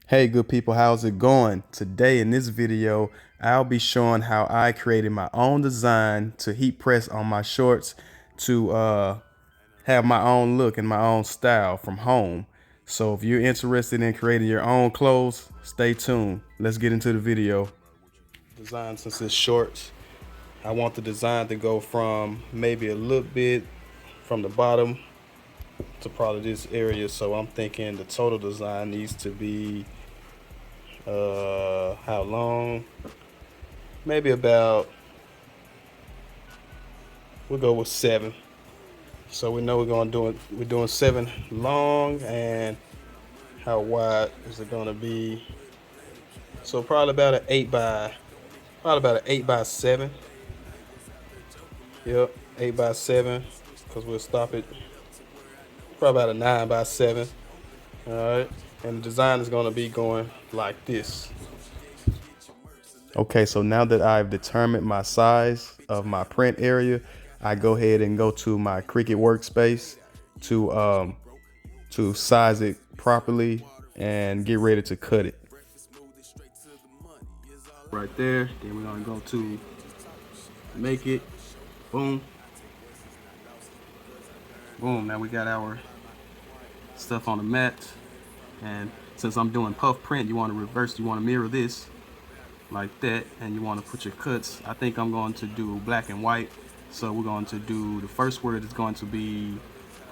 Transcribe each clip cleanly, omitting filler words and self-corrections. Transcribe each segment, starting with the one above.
Hey good people, how's it going? Today in this video, I'll be showing how I created my own design to heat press on my shorts to have my own look and my own style from home. So if you're interested in creating your own clothes, stay tuned. Let's get into the video. Design, since it's shorts, I want the design to go from maybe a little bit from the bottom to probably this area. So I'm thinking the total design needs to be how long? Maybe about, we'll go with 7. So we know we're doing 7 long, and how wide is it gonna be? So probably about an 8 by 7. Yep, 8 by 7, because we'll stop it probably about a 9 by 7. All right, and the design is gonna be going like this. Okay, so now that I've determined my size of my print area, I go ahead and go to my Cricut workspace to size it properly and get ready to cut it. Right there, then we're gonna go to make it, boom, boom. Now we got our stuff on the mat, and since I'm doing puff print, you want to mirror this like that, and you want to put your cuts. I think I'm going to do black and white, so we're going to do the first word is going to be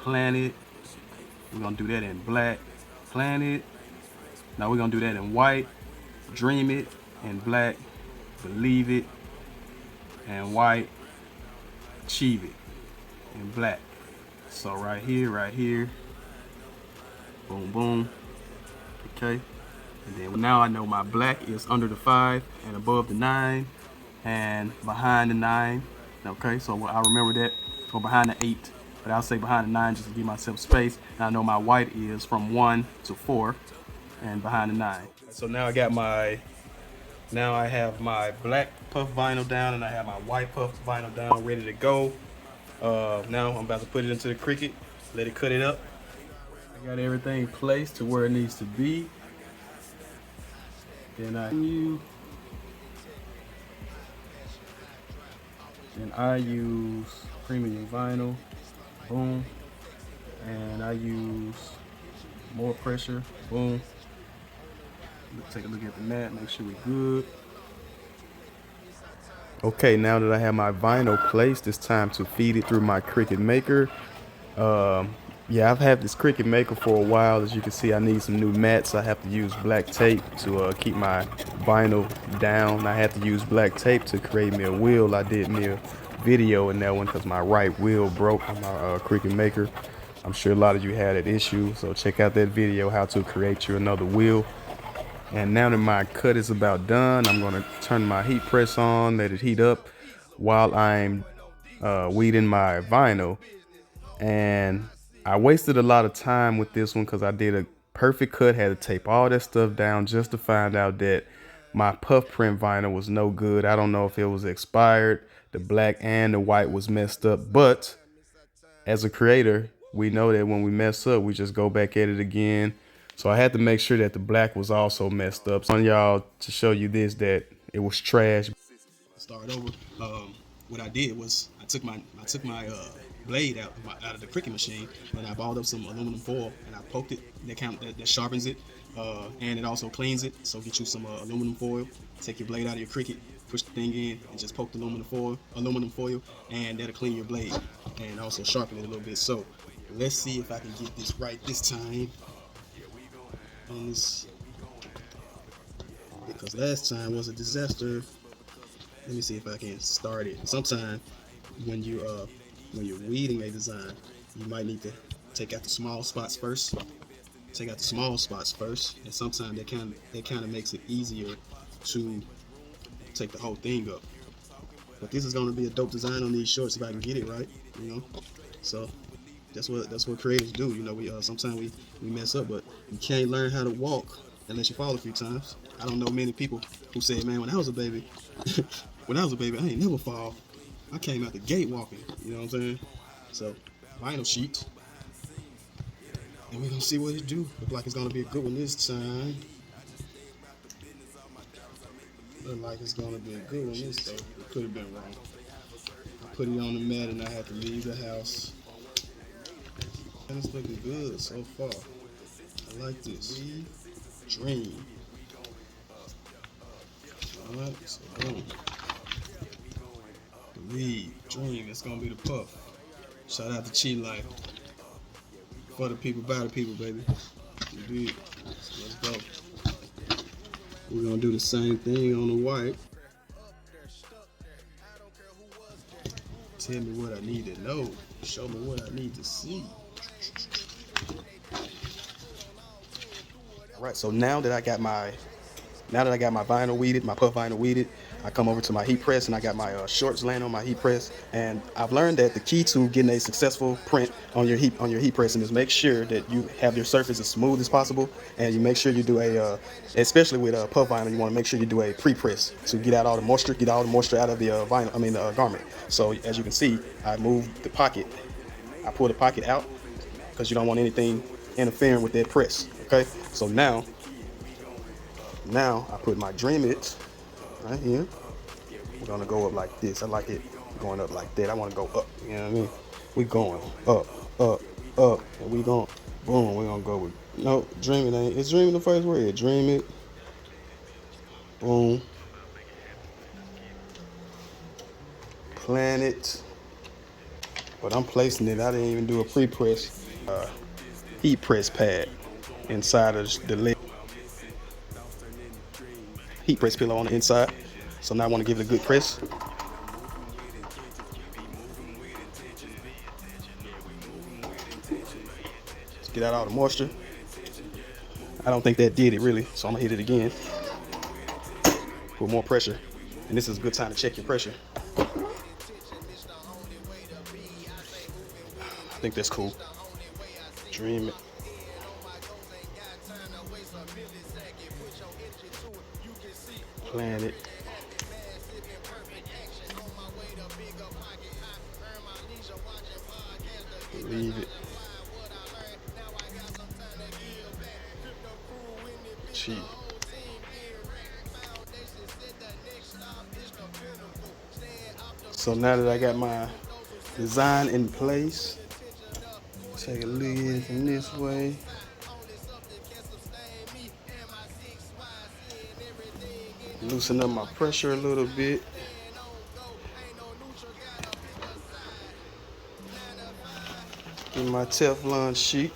planet. We're gonna do that in black, planet. Now we're gonna do that in white, dream it, in black, believe it, and white, achieve it, in black. So right here, boom, boom, okay. And then now I know my black is under the 5 and above the 9 and behind the 9. Okay, so I remember that, or behind the 8, but I'll say behind the 9 just to give myself space. And I know my white is from 1 to 4 and behind the 9. So now I have my black puff vinyl down and I have my white puff vinyl down, ready to go. Now I'm about to put it into the Cricut, let it cut it up. I got everything placed to where it needs to be. Then I use premium vinyl, boom, and I use more pressure, boom. Let's take a look at the mat, make sure we're good. Okay, now that I have my vinyl placed, it's time to feed it through my Cricut Maker. Yeah, I've had this Cricut Maker for a while. As you can see, I need some new mats. I have to use black tape to keep my vinyl down. I had to use black tape to create me a wheel. I did me a video in that one because my right wheel broke on my Cricut Maker. I'm sure a lot of you had that issue, so check out that video, how to create you another wheel. And now that my cut is about done, I'm gonna turn my heat press on, let it heat up while I'm weeding my vinyl. And I wasted a lot of time with this one because I did a perfect cut, had to tape all that stuff down just to find out that my puff print vinyl was no good. I don't know if it was expired. The black and the white was messed up, but as a creator, we know that when we mess up, we just go back at it again. So I had to make sure that the black was also messed up. So I want y'all to show you this, that it was trash. Start over. What I did was I took my blade out of the Cricut machine, and I balled up some aluminum foil and I poked it. That sharpens it, and it also cleans it. So get you some aluminum foil. Take your blade out of your Cricut, push the thing in, and just poke the aluminum foil, and that'll clean your blade and also sharpen it a little bit. So let's see if I can get this right this time on this, because last time was a disaster. Let me see if I can start it. Sometimes when you're weeding a design, you might need to take out the small spots first. And sometimes that kind of makes it easier to take the whole thing up. But this is going to be a dope design on these shorts if I can get it right, you know. So that's what creators do. You know, we sometimes we mess up, but you can't learn how to walk unless you fall a few times. I don't know many people who say, man, when I was a baby, I ain't never fall. I came out the gate walking. You know what I'm saying? So vinyl sheet, and we're gonna see what it do. Look like it's gonna be a good one this time. Look like it's gonna be a good one this though. It could have been wrong. I put it on the mat and I had to leave the house. And it's looking good so far. I like this. Dream. Alright, so boom. Believe. Dream. It's gonna be the puff. Shout out to Cheat Life. For the people, by the people, baby. You did. So let's go. We're gonna do the same thing on the white. Tell me what I need to know. Show me what I need to see. All right, so now that I got my vinyl weeded, my puff vinyl weeded, I come over to my heat press and I got my shorts laying on my heat press. And I've learned that the key to getting a successful print on your heat pressing is make sure that you have your surface as smooth as possible, and you make sure you do especially with puff vinyl, you want to make sure you do a pre-press to get all the moisture out of the the garment. So as you can see, I moved the pocket, I pulled the pocket out because you don't want anything interfering with that press. Okay, so now I put my Dream It right here. We're gonna go up like this. I like it going up like that. I want to go up. You know what I mean? We going up, and we going boom. We're gonna go with Dream It ain't. It's Dream It the first word. Dream It. Boom. Plan it. But I'm placing it. I didn't even do a pre-press heat press pad inside of the lid. Heat press pillow on the inside. So now I want to give it a good press. Let's get out all the moisture. I don't think that did it really, so I'm gonna hit it again. Put more pressure. And this is a good time to check your pressure. I think that's cool. Dream It. Plan it. Leave it. Cheat. So now that I got my design in place, take a look at it from this way. Loosen up my pressure a little bit. Get my Teflon sheet.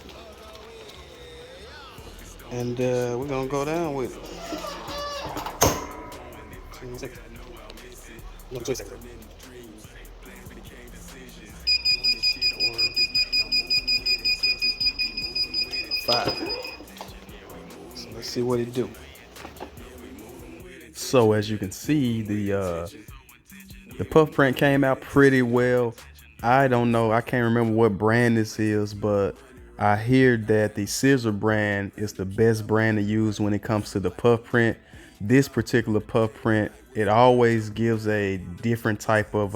And we're gonna go down with it. 20 seconds. 5. So let's see what it do. So as you can see, the puff print came out pretty well. I don't know, I can't remember what brand this is, but I hear that the Scissor brand is the best brand to use when it comes to the puff print. This particular puff print, it always gives a different type of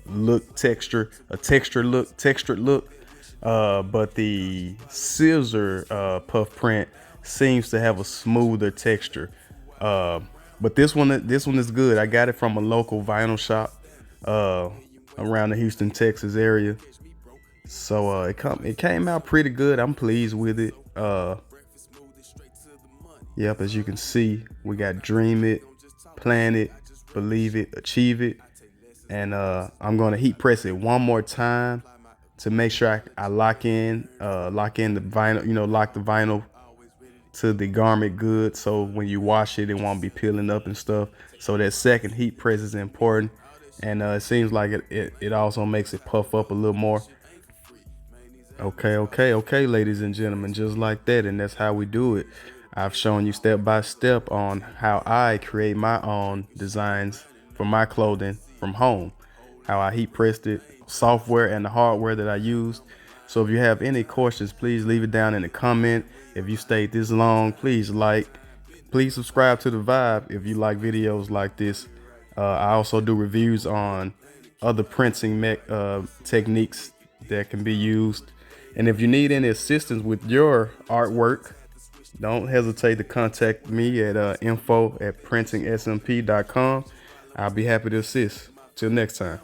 look, texture, a textured look. But the Scissor puff print seems to have a smoother texture. But this one is good. I got it from a local vinyl shop around the Houston, Texas area. So it came out pretty good. I'm pleased with it. Yep, as you can see, we got Dream It, Plan It, Believe It, Achieve It. And I'm gonna heat press it one more time to make sure I lock in the vinyl, lock the vinyl to the garment good, so when you wash it, it won't be peeling up and stuff. So that second heat press is important, and it seems like it also makes it puff up a little more. Okay, ladies and gentlemen, just like that, and that's how we do it. I've shown you step by step on how I create my own designs for my clothing from home, how I heat pressed it, software and the hardware that I used. So if you have any questions, please leave it down in the comment. If you stayed this long, please subscribe to the Vibe if you like videos like this. I also do reviews on other printing techniques that can be used. And if you need any assistance with your artwork, don't hesitate to contact me at info@printingsmp.com. I'll be happy to assist. Till next time.